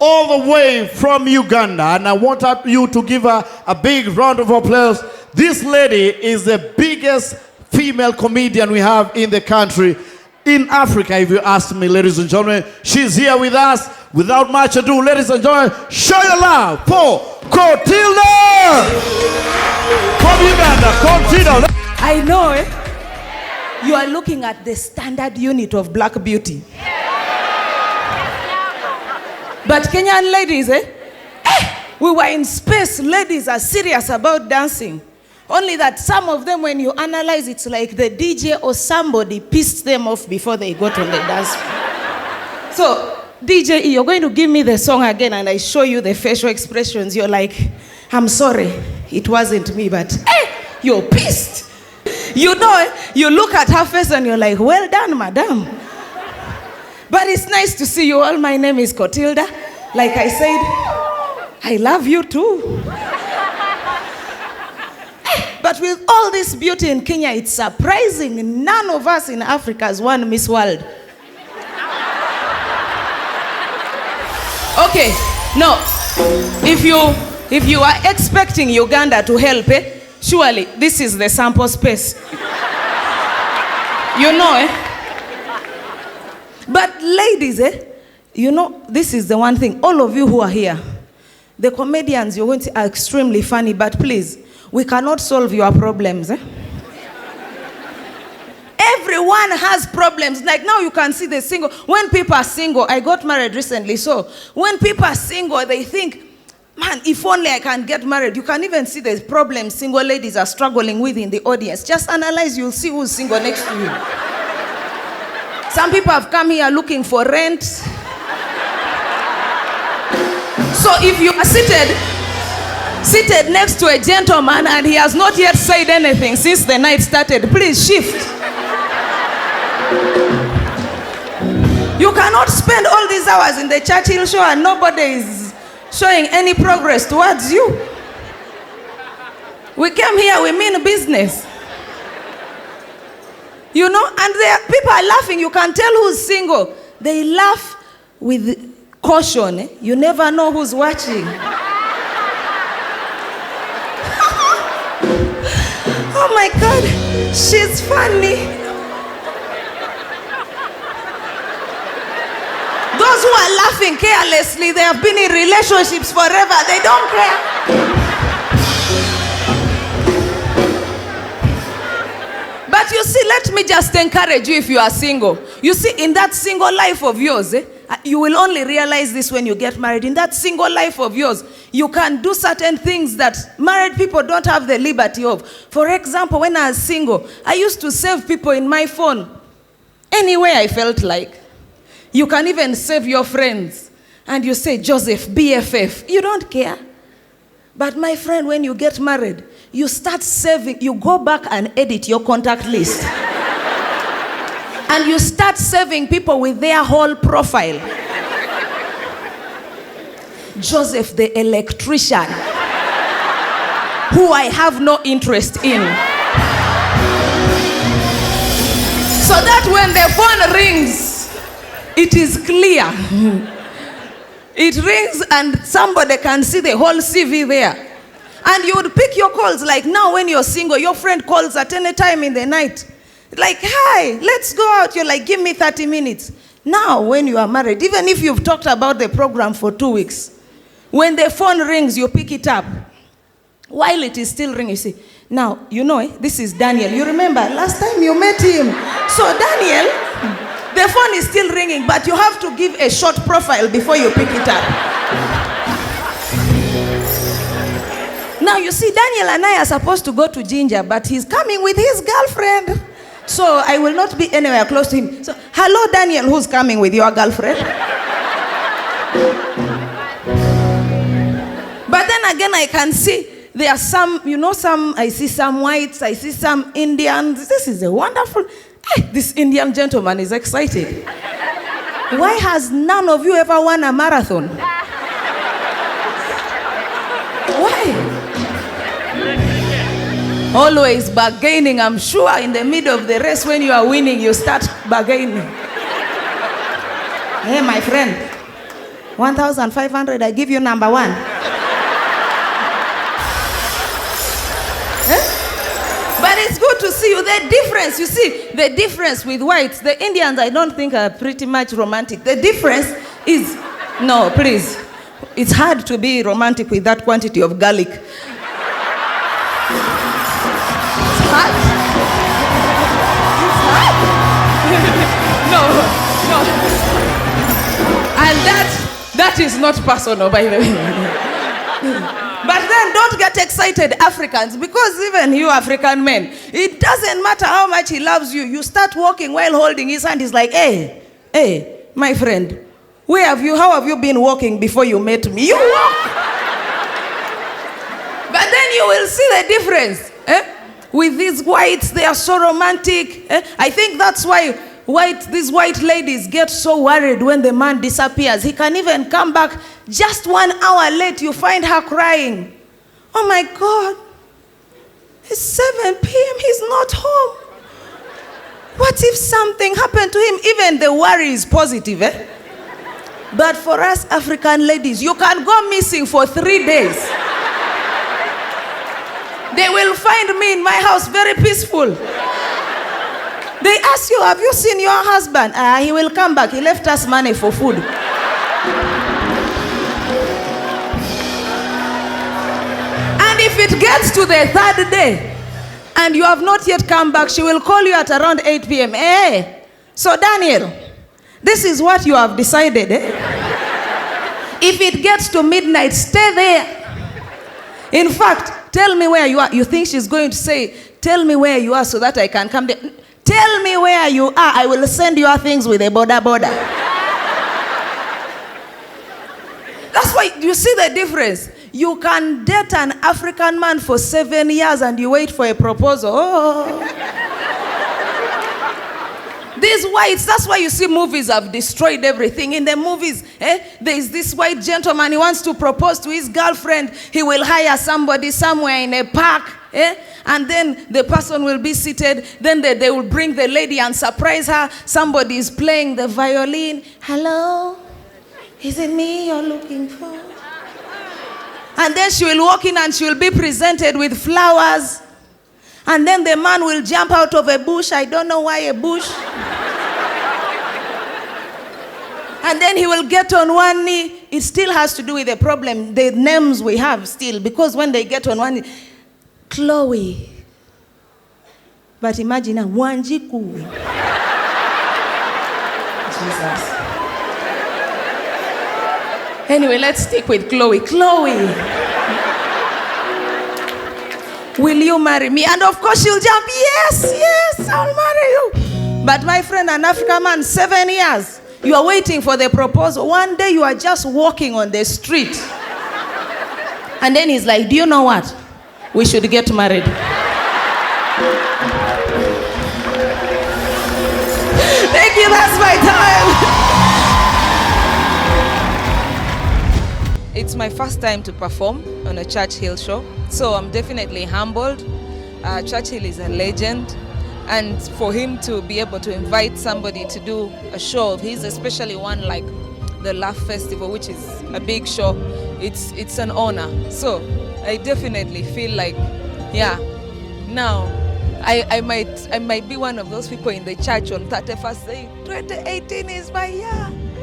all the way from Uganda, and I want you to give her a big round of applause. This lady is the biggest female comedian we have in the country, in Africa, if you ask me, ladies and gentlemen. She's here with us. Without much ado, ladies and gentlemen, show your love for Clotilda from Uganda. Clotilda. I know, you are looking at the standard unit of black beauty. But Kenyan ladies, we were in space. Ladies are serious about dancing. Only that some of them, when you analyze, it's like the DJ or somebody pissed them off before they got on the dance floor. So, DJ, you're going to give me the song again and I show you the facial expressions. You're like, I'm sorry, it wasn't me, but you're pissed. You know, you look at her face and you're like, well done, madam. But it's nice to see you all. My name is Clotilda. Like I said, I love you too. But with all this beauty in Kenya, it's surprising none of us in Africa has won Miss World. Okay, no. If you are expecting Uganda to help, surely this is the sample space. You know, But ladies, you know, this is the one thing. All of you who are here, the comedians you're going to are extremely funny, but please, we cannot solve your problems. Everyone has problems. Like now you can see the single. When people are single, I got married recently, so when people are single, they think, man, if only I can get married. You can even see the problems single ladies are struggling with in the audience. Just analyze, you'll see who's single next to you. Some people have come here looking for rent. So if you are seated next to a gentleman and he has not yet said anything since the night started, please shift. You cannot spend all these hours in the Churchill Show and nobody is showing any progress towards you. We came here, we mean business. You know, and people are laughing. You can tell who's single. They laugh with caution. You never know who's watching. Oh my God, she's funny. Those who are laughing carelessly, they have been in relationships forever. They don't care. But you see, let me just encourage you if you are single. You see, in that single life of yours, you will only realize this when you get married. In that single life of yours, you can do certain things that married people don't have the liberty of. For example, when I was single, I used to save people in my phone anywhere I felt like. You can even save your friends. And you say, Joseph, BFF. You don't care. But my friend, when you get married, you start saving. You go back and edit your contact list. And you start saving people with their whole profile. Joseph, the electrician, who I have no interest in. So that when the phone rings, it is clear. It rings and somebody can see the whole CV there. And you would pick your calls. Like now when you're single, your friend calls at any time in the night. Like, hi, let's go out. You're like, give me 30 minutes. Now when you are married, even if you've talked about the program for 2 weeks, when the phone rings, you pick it up. While it is still ringing, you say, now, you know, this is Daniel. You remember, last time you met him. So Daniel, the phone is still ringing, but you have to give a short profile before you pick it up. Now, you see, Daniel and I are supposed to go to Ginger, but he's coming with his girlfriend. So I will not be anywhere close to him. So, hello, Daniel, who's coming with your girlfriend? But then again, I can see there are some, you know, I see some whites, I see some Indians. This is a wonderful, this Indian gentleman is excited. Why has none of you ever won a marathon? Why? Always bargaining. I'm sure in the middle of the race when you are winning, you start bargaining. Hey, my friend, 1,500, I give you number one. But it's good to see you. The difference, you see, the difference with whites, the Indians I don't think are pretty much romantic. The difference is, no, please. It's hard to be romantic with that quantity of garlic. It's hard. It's hard. No. And that is not personal, by the way. But then don't get excited, Africans, because even you African men, it doesn't matter how much he loves you. You start walking while holding his hand. He's like, hey, my friend, how have you been walking before you met me? You walk. But then you will see the difference. With these whites, they are so romantic. I think that's why these white ladies get so worried when the man disappears. He can even come back just 1 hour late. You find her crying. Oh my God, it's 7 p.m. He's not home. What if something happened to him? Even the worry is positive. But for us African ladies, you can go missing for 3 days. They will find me in my house very peaceful. They ask you, have you seen your husband? He will come back. He left us money for food. And if it gets to the 3rd day and you have not yet come back, she will call you at around 8 p.m. Hey, so Daniel, this is what you have decided. If it gets to midnight, stay there. In fact, tell me where you are. You think she's going to say, tell me where you are so that I can come there. Tell me where you are. I will send your things with a border. That's why you see the difference. You can date an African man for 7 years and you wait for a proposal. These whites, that's why you see movies have destroyed everything. In the movies, there is this white gentleman, he wants to propose to his girlfriend. He will hire somebody somewhere in a park, and then the person will be seated. Then they will bring the lady and surprise her. Somebody is playing the violin. Hello? Is it me you're looking for? And then she will walk in and she will be presented with flowers. And then the man will jump out of a bush. I don't know why a bush. And then he will get on one knee. It still has to do with the problem, the names we have still. Because when they get on one knee, Chloe. But imagine a Wanjiku. Jesus. Anyway, let's stick with Chloe. Chloe. Will you marry me? And of course she'll jump, yes, I'll marry you. But my friend, an African man, 7 years, you are waiting for the proposal. One day you are just walking on the street. And then he's like, do you know what? We should get married. Thank you, that's my time. It's my first time to perform on a Churchill Show, so I'm definitely humbled. Churchill is a legend, and for him to be able to invite somebody to do a show of his, especially one like the Laugh Festival, which is a big show, it's an honor. So I definitely feel like, yeah, now I might be one of those people in the church on 31st saying, 2018 is my year.